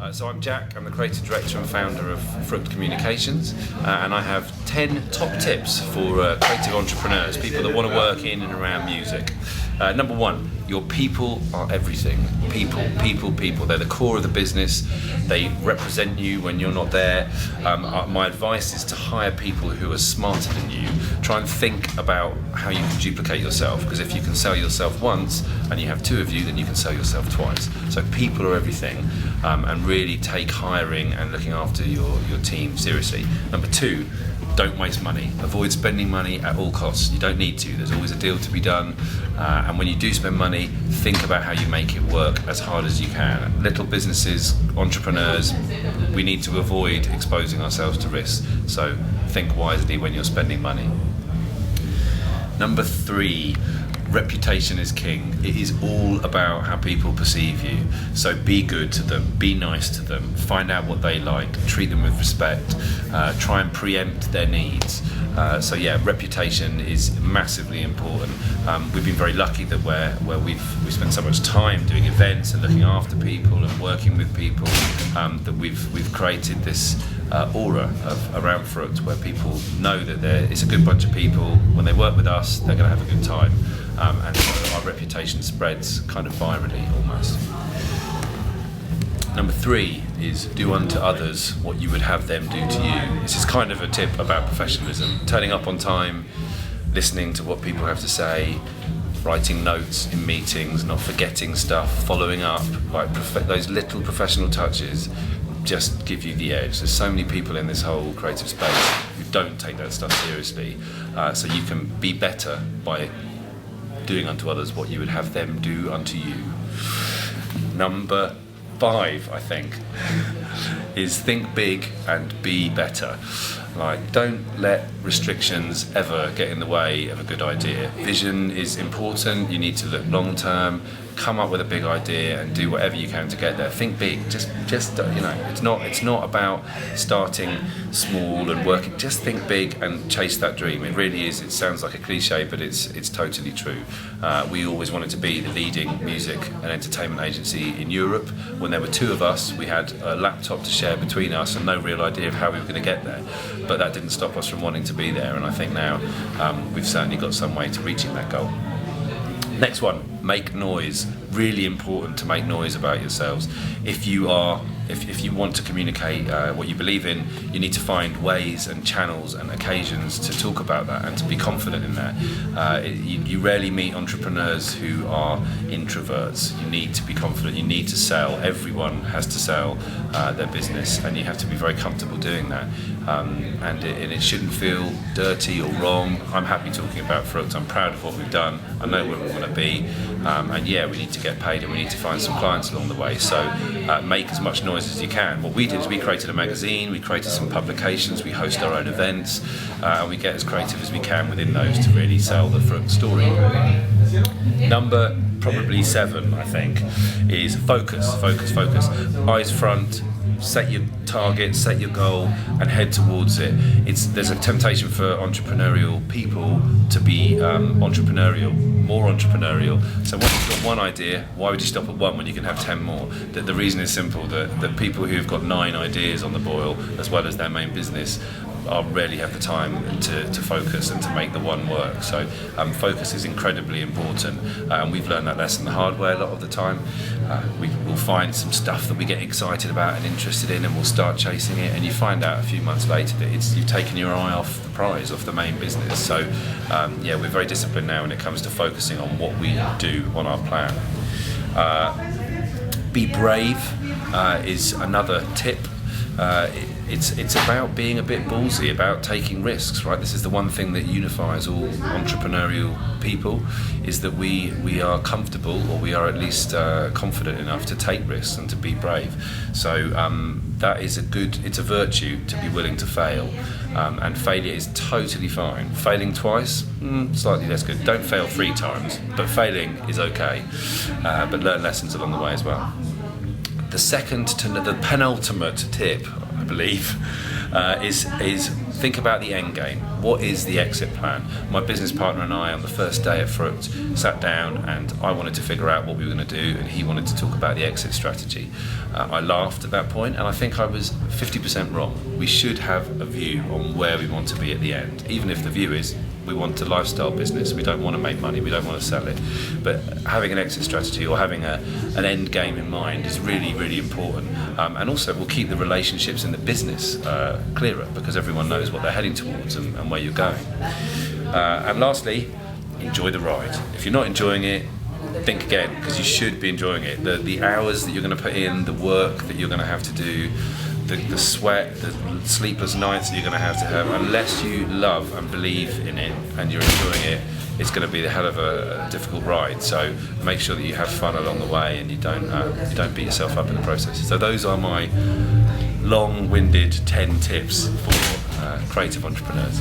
So I'm Jack, I'm the creative director and founder of Frukt Communications, and I have 10 top tips for creative entrepreneurs, people that want to work in and around music. Number one, your people are everything. People. They're the core of the business. They represent you when you're not there. My advice is to hire people who are smarter than you. Try and think about how you can duplicate yourself, because if you can sell yourself once and you have two of you, then you can sell yourself twice. So people are everything, and really take hiring and looking after your team seriously. Number two, don't waste money. Avoid spending money at all costs. You don't need to. There's always a deal to be done. And when you do spend money, think about how you make it work as hard as you can. Little businesses, entrepreneurs, we need to avoid exposing ourselves to risks. So think wisely when you're spending money. Number three, reputation is king. It is all about how people perceive you. So be good to them, be nice to them, find out what they like, treat them with respect, try and preempt their needs. So yeah, reputation is massively important. We've been very lucky that where we've spent so much time doing events and looking after people and working with people, that we've created this aura around Frukt, where people know that it's a good bunch of people. When they work with us, they're going to have a good time. And so our reputation spreads kind of virally almost. Number three is do unto others what you would have them do to you. This is kind of a tip about professionalism. Turning up on time, listening to what people have to say, writing notes in meetings, not forgetting stuff, following up, like those little professional touches just give you the edge. There's so many people in this whole creative space who don't take that stuff seriously. So you can be better by doing unto others what you would have them do unto you. Number five, I think, is think big and be better. Like, don't let restrictions ever get in the way of a good idea. Vision is important. You need to look long term, come up with a big idea and do whatever you can to get there. Think big. Just you know, it's not about starting small and working. Just think big and chase that dream. It really is. It sounds like a cliche, but it's totally true. We always wanted to be the leading music and entertainment agency in Europe. When there were two of us, we had a laptop to share between us and no real idea of how we were going to get there. But that didn't stop us from wanting to be there, and I think now we've certainly got some way to reaching that goal. Next one, make noise. Really important to make noise about yourselves. If you want to communicate what you believe in, you need to find ways and channels and occasions to talk about that and to be confident in that. You rarely meet entrepreneurs who are introverts. You need to be confident. You need to sell. Everyone has to sell their business, and you have to be very comfortable doing that. And it shouldn't feel dirty or wrong. I'm happy talking about Frukt. I'm proud of what we've done. I know where we want to be. And yeah, we need to get paid and we need to find some clients along the way. So make as much noise as you can. What we did is we created a magazine, we created some publications, we host our own events, and we get as creative as we can within those to really sell the Frukt story. Number probably 7, I think, is focus. Eyes front. Set your target, set your goal, and head towards it. There's a temptation for entrepreneurial people to be more entrepreneurial. So once you've got one idea, why would you stop at one when you can have 10 more? The reason is simple, that people who've got 9 ideas on the boil, as well as their main business, rarely have the time to focus and to make the one work. So focus is incredibly important, and we've learned that lesson the hard way a lot of the time. We'll find some stuff that we get excited about and interested in, and we'll start chasing it, and you find out a few months later that you've taken your eye off the prize, off the main business. So yeah, we're very disciplined now when it comes to focusing on what we do on our plan. Be brave is another tip. It's about being a bit ballsy, about taking risks, right? This is the one thing that unifies all entrepreneurial people, is that we are comfortable, or we are at least confident enough to take risks and to be brave. So that is it's a virtue to be willing to fail, and failure is totally fine. Failing twice, slightly less good. Don't fail 3 times, but failing is okay. But learn lessons along the way as well. The penultimate tip, I believe, is think about the end game. What is the exit plan? My business partner and I, on the first day at Frukt, sat down and I wanted to figure out what we were going to do, and he wanted to talk about the exit strategy. I laughed at that point, and I think I was 50% wrong. We should have a view on where we want to be at the end, even if the view is we want a lifestyle business, we don't want to make money, we don't want to sell it. But having an exit strategy or having an end game in mind is really, really important. And also will keep the relationships in the business clearer, because everyone knows what they're heading towards and where you're going. And lastly, enjoy the ride. If you're not enjoying it, think again, because you should be enjoying it. The hours that you're going to put in, the work that you're going to have to do, the sweat, the sleepless nights that you're going to have, unless you love and believe in it and you're enjoying it, it's going to be a hell of a difficult ride. So make sure that you have fun along the way and you don't beat yourself up in the process. So those are my long-winded 10 tips for creative entrepreneurs.